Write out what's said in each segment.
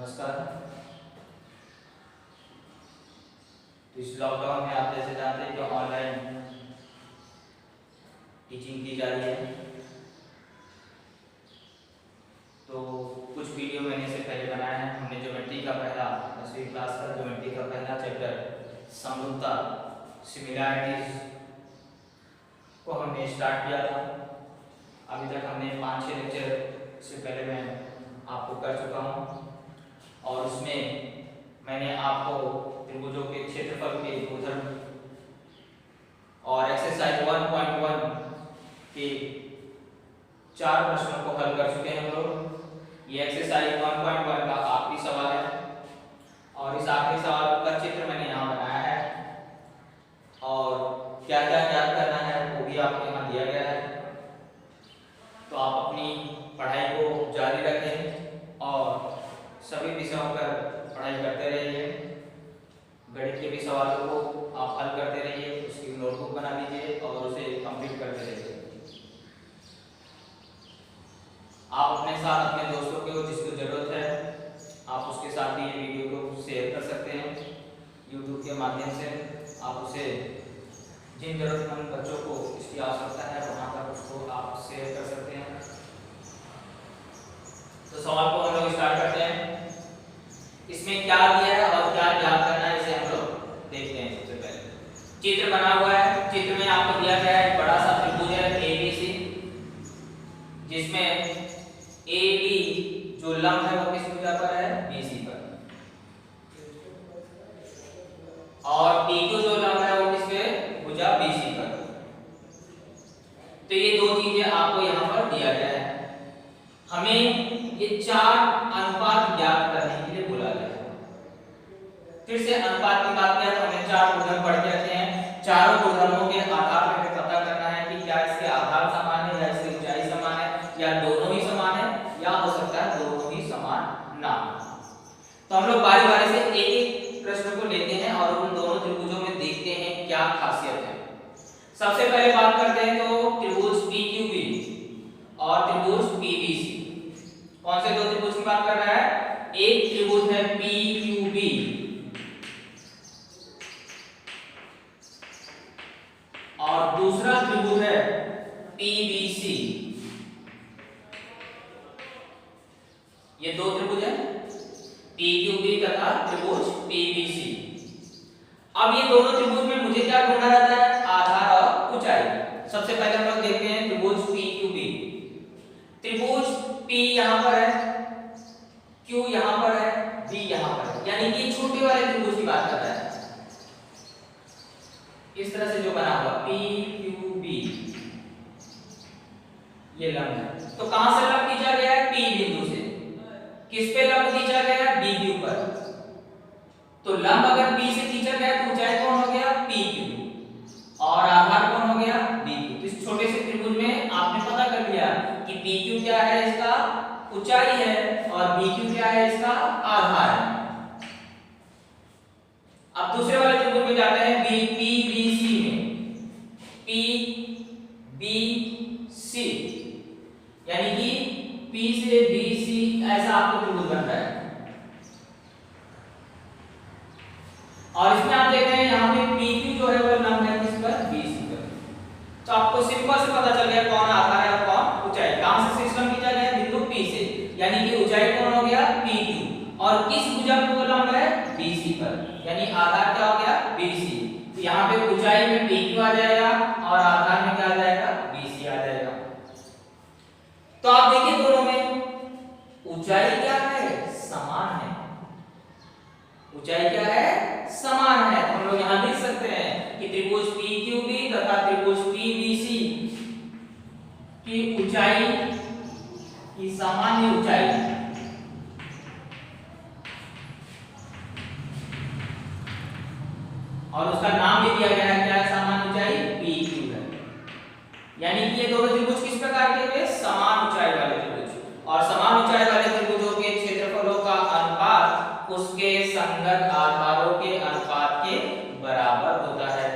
नमस्कार। इस लॉकडाउन में आप जैसे जानते हैं कि ऑनलाइन टीचिंग की जा रही है, तो कुछ वीडियो मैंने इससे पहले बनाया है। हमने ज्योमेट्री का पहला 10वीं क्लास का ज्योमेट्री का पहला चैप्टर समरूपता सिमिलैरिटीज को हमने स्टार्ट किया था। अभी तक हमने 5-6 लेक्चर से पहले मैं आपको कर चुका हूँ और उसमें मैंने आपको त्रिभुजों के क्षेत्रफल के गुणधर्म और एक्सरसाइज 1.1 के 4 प्रश्नों को हल कर चुके हैं हम लोग। ये एक्सरसाइज 1.1 का आखिरी सवाल है और इस आखिरी सवाल का चित्र मैंने यहाँ बनाया है और क्या क्या याद करना है वो भी आपको यहाँ दिया गया है। तो आप अपनी पढ़ाई को जारी रखें और सभी विषयों पर पढ़ाई करते रहिए। गणित के भी सवालों को आप हल करते रहिए, उसकी नोटबुक बना लीजिए और उसे कंप्लीट करते रहिए। आप अपने साथ अपने दोस्तों को जिसको जरूरत है आप उसके साथ भी ये वीडियो को शेयर कर सकते हैं YouTube के माध्यम से। आप उसे जिन जरूरतमंद बच्चों को इसकी आवश्यकता है वहाँ पर उसको आप शेयर कर सकते हैं। तो सवाल को हम लोग स्टार्ट करते हैं। इसमें क्या दिया है और क्या याद करना है इसे हम लोग देखते हैं। सबसे पहले चित्र बना हुआ है। चित्र में आपको दिया गया है बड़ा सा त्रिभुज है ABC, जिसमें AB जो लंब है वो किस भुजा पर है? BC पर, और PQ जो लंब है वो किस पे? भुजा BC पर। तो ये दो चीजें आपको यहाँ पर दिया गया है। हमें ये 4 अनुपात ज्ञात करने के लिए बोला गया है। फिर से अनुपात की बात करें तो हमें 4 गुणधर्म पढ़ के आते हैं। चारों गुणधर्मों के आधार पर हमें पता करना है कि क्या इसके आधार समान है या इसकी ऊंचाई समान है या दोनों ही समान है या हो सकता है दोनों ही समान ना हो। तो हम लोग बारी बारी से एक एक प्रश्न को लेते हैं और उन दोनों त्रिभुजों में देखते हैं क्या खासियत है। सबसे पहले बात करते हैं तो त्रिभुज PQB और त्रिभुज PBC। कौन से दो त्रिभुज की बात कर रहा है? एक त्रिभुज है PQB और दूसरा त्रिभुज है PBC। ये दो त्रिभुज है PQB तथा त्रिभुज PBC। अब ये दोनों त्रिभुज में मुझे क्या ढूंढना रहता है? आधार और ऊंचाई। सबसे पहले हम लोग देखते हैं त्रिभुज PQB। त्रिभुज P यहाँ पर है, Q यहाँ पर है, B यहाँ पर है, यानी कि छोटे वाले त्रिभुज की बात कर रहा है। इस तरह से जो बना हुआ PQB ये लंब है। तो कहां से लंब खींचा गया है? P बिंदु से। किस पे लंब खींचा गया है? BQ पर। तो लंब अगर P से खींचा गया तो ऊंचाई कौन हो गया? PQ और आधार कौन हो गया? BQ। इस छोटे से त्रिभुज में आपने पता कर लिया कि PQ क्या है? इसका ऊंचाई है और BQ क्या है? इसका आधार है। अब दूसरे वाले त्रिभुज में जाते हैं PBC में। PBC यानी कि P से BC ऐसा आपको त्रिभुज बनता है और इसमें आप देख रहे हैं यहाँ पे PQ जो है वो लंब है किस पर? BC पर। तो आपको सिंपल से पता चल गया कौन आधार है और कौन ऊंचाई। कहां से लंब खींचा गया? बिंदु P से, यानी कि ऊंचाई कौन हो गया? PQ और किस भुजा पर वो लंब है? BC पर, यानी आधार क्या हो गया? BC। तो यहाँ पे ऊंचाई में PQ आ जाएगा और आधार में क्या आ जाएगा? BC आ जाएगा। तो आप देखिए दोनों में ऊंचाई क्या है? समान है। ऊंचाई क्या है? समान है। तो हम लोग यहां लिख सकते हैं कि त्रिभुज PQB तथा त्रिभुज PBC की ऊंचाई की सामान्य ऊंचाई और उसका नाम भी दिया गया है क्या है? सामान्य ऊंचाई PQ है। यानी कि ये दोनों त्रिभुज किस प्रकार के हुए? समान ऊंचाई वाले त्रिभुज। और समान ऊंचाई वाले त्रिभुजों के क्षेत्रफलों का अनुपात उसके संगत आधारों के अनुपात के बराबर होता है।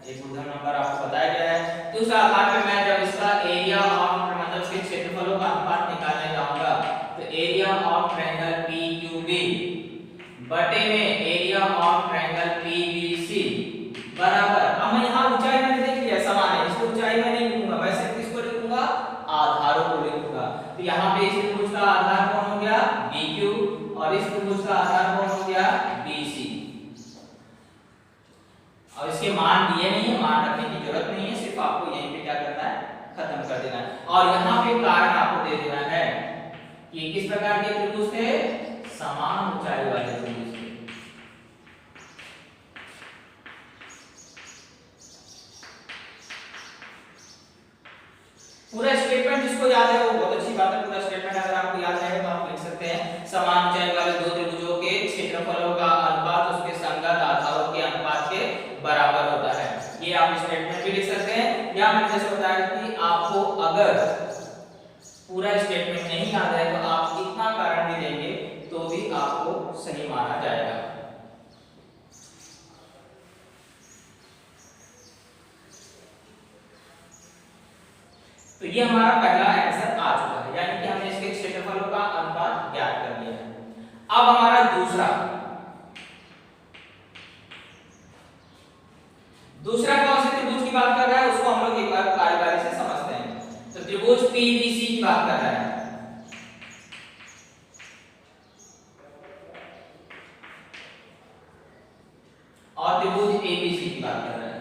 एक उदाहरण नंबर आपको बताया गया है। तो उस आधार पे मैं जब इसका एरिया ऑफ मतलब इसके क्षेत्रफलों का अनुपात निकालने जाऊंगा तो एरिया ऑफ ट्रायंगल PQB और यहाँ पे कारण आपको दे देना है कि किस प्रकार के त्रिभुज थे, समान ऊंचाई वाले त्रिभुज थे। पूरा स्टेटमेंट जिसको याद है वो बहुत अच्छी बात है। पूरा स्टेटमेंट अगर आपको याद है तो आप लिख सकते हैं समान ऊंचाई वाले दो त्रिभुजों के क्षेत्रफलों का अनुपात उसके संगत आधारों के अनुपात के बराबर होता है। ये आप स्टेटमेंट भी लिख सकते हैं, या मैंने जैसे बताया कि आपको अगर पूरा स्टेटमेंट नहीं याद है तो आप इतना कारण भी देंगे तो भी आपको सही माना जाएगा। तो ये हमारा पहला आंसर आ चुका है, यानी कि हमने इसके क्षेत्रफलों का अनुपात ज्ञात कर लिया है। अब हमारा दूसरा कौन से त्रिभुज की बात कर रहा है उसको हम लोग एक बार बारी-बारी से समझते हैं। तो त्रिभुज पीबीसी की बात कर रहा है, और त्रिभुज एबीसी की बात कर रहा है।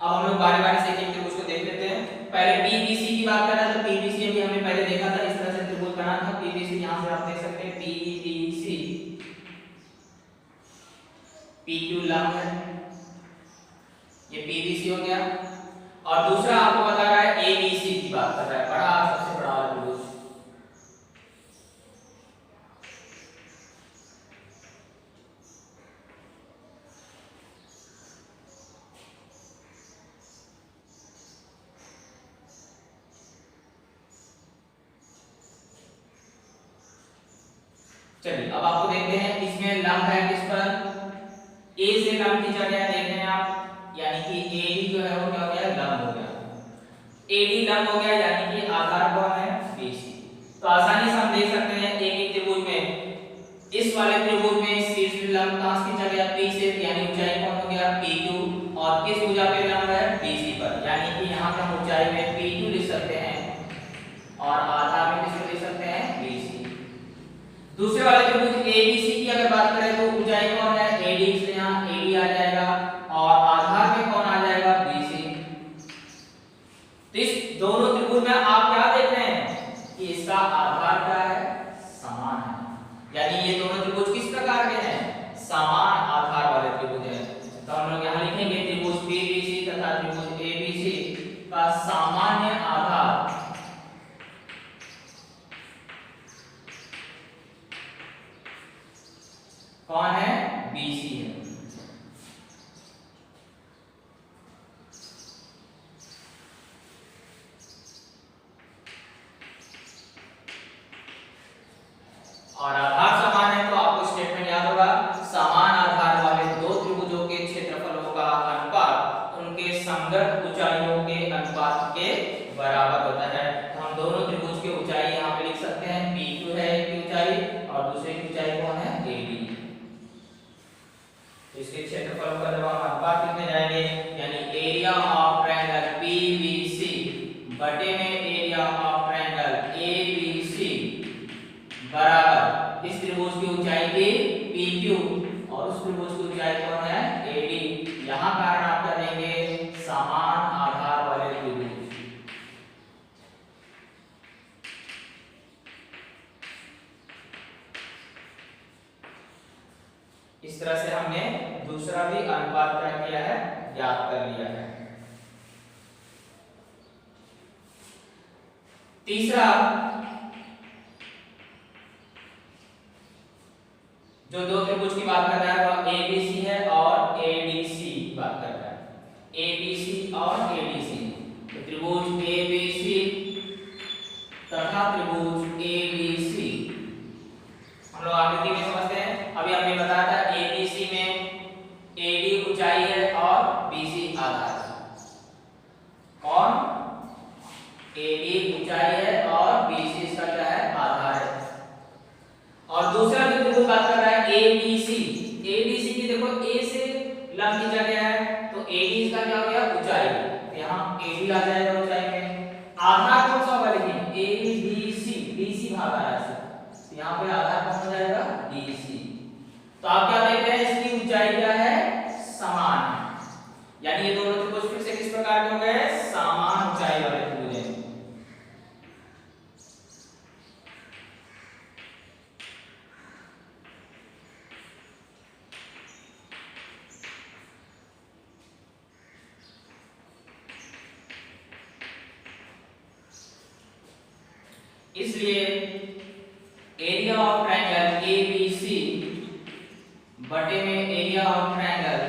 अब हम लोग बारी-बारी से एक त्रिभुज को देख लेते हैं। पहले पीबीसी की बात कर रहा है, तो पीबीसी अभी हमने पहले देखा था, इस तरह से त्रिभुज बना था पीबीसी। यहां से आप देख सकते हैं पीबीसी, पीक्यू लंब है, ये पीबीसी हो गया। और दूसरा आपको बता रहा है एबीसी की बात कर रहा है, बड़ा सबसे बड़ा वाला त्रिभुज। चलिए अब आपको देखते हैं इसमें लंब है किस पर, ए से लंब खींचा गया, देख रहे हैं आप, यानी कि एडी जो है वो क्या हो गया, लंब हो गया। एडी लंब हो गया, यानी कि आधार कौन है, बीसी। तो आसानी से हम देख सकते हैं एक एक त्रिभुज में, इस वाले त्रिभुज में शीर्ष लंब कहां से खींचा गया, पी से, यानी ऊंचाई कौन हो गया, पीक्यू, और किस भुजा पे लंब है, बीसी पर, यानी कि यहां पे हम ऊंचाई में पीक्यू लिख सकते हैं और आधार में किसको लिख सकते हैं, बीसी। दूसरे वाले त्रिभुज एबीसी की अगर बात करें तो ऊंचाई कौन है, एडी, से यहां एडी आ जाएगा और आधार में कौन आ जाएगा, बीसी। तो इस दोनों त्रिभुज में आप क्या देख रहे हैं कि इसका आधार क्या है, समान है, यानी ये दोनों त्रिभुज किस प्रकार के हैं, समान आधार वाले त्रिभुज हैं। तो हम लोग यहां लिखेंगे त्रिभुज पीबीसी तथा त्रिभुज एबीसी का सामान्य आधार कौन है, बीसी है। और आधार समान है तो आपको स्टेटमेंट याद होगा, समान आधार वाले दो त्रिभुजों के क्षेत्रफलों का अनुपात उनके संगत ऊंचाइयों के अनुपात के बराबर होता है। तो हम दोनों त्रिभुज की ऊंचाई यहाँ पे लिख सकते हैं, पीक्यू है एक की ऊंचाई और दूसरे की ऊंचाई कौन है, एडी। इसके क्षेत्रफल का जब हम अनुपात लिखने जाएंगे, यानी एरिया ऑफ ट्रायंगल पीबीसी बटे में एरिया ऑफ ट्रायंगल एबीसी बराबर इस त्रिभुज की ऊंचाई की पीक्यू और उस त्रिभुज की ऊंचाई कौन है, एडी। यहां कारण आप क्या देंगे, समान आधार वाले त्रिभुज। इस तरह से हमने दूसरा भी अनुपात क्या किया है, ज्ञात कर लिया है। तीसरा जो दो त्रिभुज की बात कर रहा है वह एबीसी है और एडीसी की बात कर रहा है, एबीसी और एडीसी। तो त्रिभुज एबीसी तथा त्रिभुज एबीसी हम लोग आकृति में समझते हैं। अभी हमने बताया था एबीसी में एडी ऊंचाई है और बीसी आधार है। कौन, एडी ऊंचाई है और बीसी इसका क्या है, आधार है। और दूसरा जो त्रिभुज बात कर रहा है एबीसी, एबीसी की देखो ए से लंब खींचा गया है तो एडी इसका क्या हो गया, ऊंचाई, यहाँ एडी आ जाएगा ऊंचाई में। आधार कौन सा होगा, लेकिन एबीसी, बीसी भाग आ रहा है, यहाँ पे आधार कौन हो जाएगा, बीसी। तो आप क्या देख रहे हैं, इसकी ऊंचाई क्या है, समान है, यानी ये दोनों त्रिभुज फिर से किस प्रकार के हो गए, समान ऊंचाई इसलिए area of triangle A B C बटे में area of triangle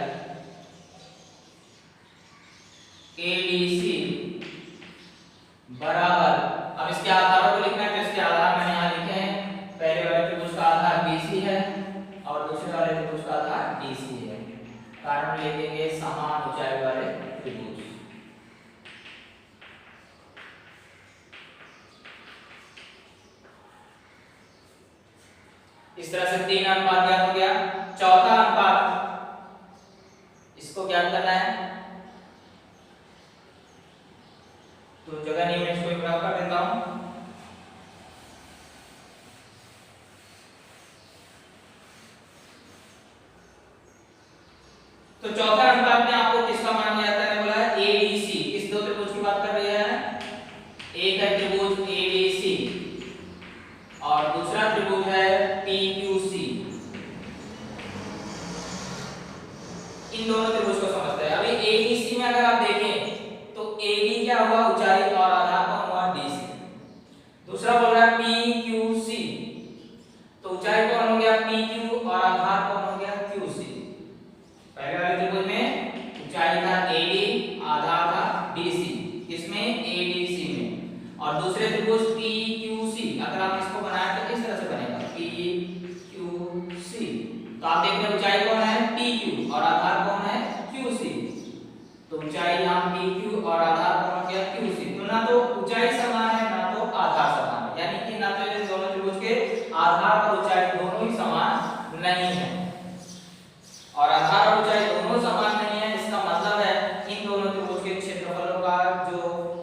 A D C बराबर, अब इसके आधारों को लिखना है तो इसके आधार मैंने यहाँ लिखे हैं। पहले वाले त्रिभुज का आधार BC है और दूसरे वाले त्रिभुज का आधार DC है। कारण लिखेंगे समान ऊंचाई वाले त्रिभुज। इस तरह से 3 अनुपात ज्ञात हो गया। चौथा अनुपात, इसको ज्ञात करना है तो जगह नहीं, मैं इसको एक बार कर देता हूं। तो चौथा अनुपात में आपको किसका मान ज्ञात करने बोला है? ADC। किस दो त्रिभुज की बात कर रहे हैं? एक है त्रिभुज ADC और दूसरा त्रिभुज है PQC। इन दोनों त्रिभुज को समझते हैं। अभी ADC में अगर आप देखें तो AD क्या हुआ? ऊंचाई और आधार कौन हुआ? DC। दूसरा बोल रहा है PQC, तो ऊंचाई कौन हो गया? PQ और आधार कौन हो गया? QC। पहले वाले त्रिभुज में ऊंचाई था AD, आधार था DC, किसमें? ADC में। और दूसरे त्रिभुज PQC, अगर आप इसको बनाए तो इस तरह से बनेगा PQC। तो आप देख रहे हैं ऊंचाई कौन है? PQ और आधार कौन है? QC। तो ऊंचाई यहाँ PQ और आधार कौन हो गया? QC। तो ना तो ऊंचाई समान है ना तो आधार समान है, यानी कि ना तो इन दोनों त्रिभुज के आधार और ऊंचाई दोनों ही समान नहीं है। और आधार और ऊंचाई दोनों समान नहीं है, इसका मतलब है इन दोनों त्रिभुज के क्षेत्रफलों का जो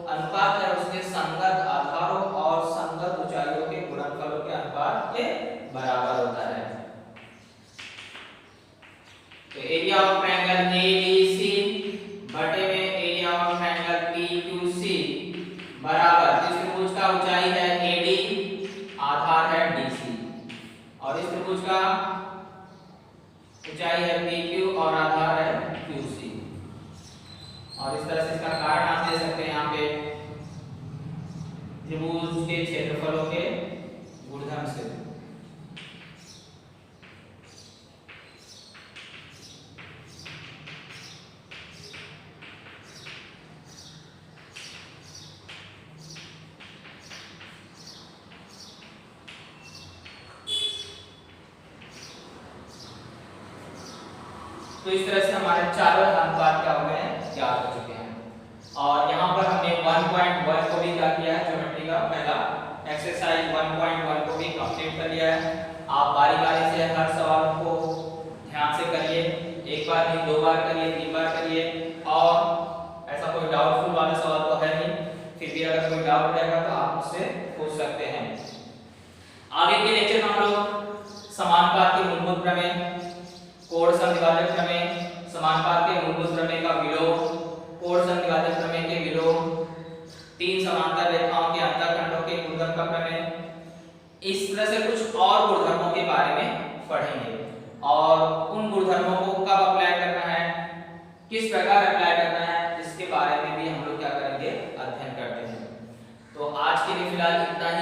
अनुपात है उसके संगत आधारों और संगत ऊंचाइयों के गुणनफलों के अनुपात के बराबर होता है। तो एरिया ऑफ ट्रायंगल ADC बटे में एरिया ऑफ ट्रायंगल PQC बराबर, इस त्रिभुज का ऊंचाई है AD, आधार है DC और इस त्रिभुज का ऊंचाई है PQ और आधार है QC। और इस तरह से इसका कारण आप दे सकते हैं यहाँ पे त्रिभुज के क्षेत्रफलों के गुणधर्म से। तो इस तरह से हमारे चारों अनुपात क्या हो गए हैं? ज्ञात हो चुके हैं। और यहाँ पर हमने 1.1 को भी क्या किया है? ज्योमेट्री का पहला एक्सरसाइज 1.1 को भी कंप्लीट कर लिया है। आप बारी बारी से हर सवाल को ध्यान से करिए, एक बार नहीं 2 बार करिए, 3 बार करिए। और ऐसा कोई डाउटफुल वाला सवाल तो है नहीं, फिर भी अगर कोई डाउट रहेगा तो आप मुझसे पूछ सकते हैं। आगे के लेक्चर में हम लोग समानुपात के मूलभूत प्रमेय, कोण समद्विभाजक प्रमेय, समानुपात के मूलभूत प्रमेय का विलोम, कोण समद्विभाजक प्रमेय के विलोम, 3 समांतर रेखाओं के अंतःखंडों के गुणधर्म का प्रमेय, इस तरह से कुछ और गुणधर्मों के बारे में पढ़ेंगे। और उन गुणधर्मों को कब अप्लाई करना है, किस प्रकार अप्लाई करना है, इसके बारे में भी हम लोग क्या करेंगे? अध्ययन करते हैं। तो आज के लिए फिलहाल इतना ही।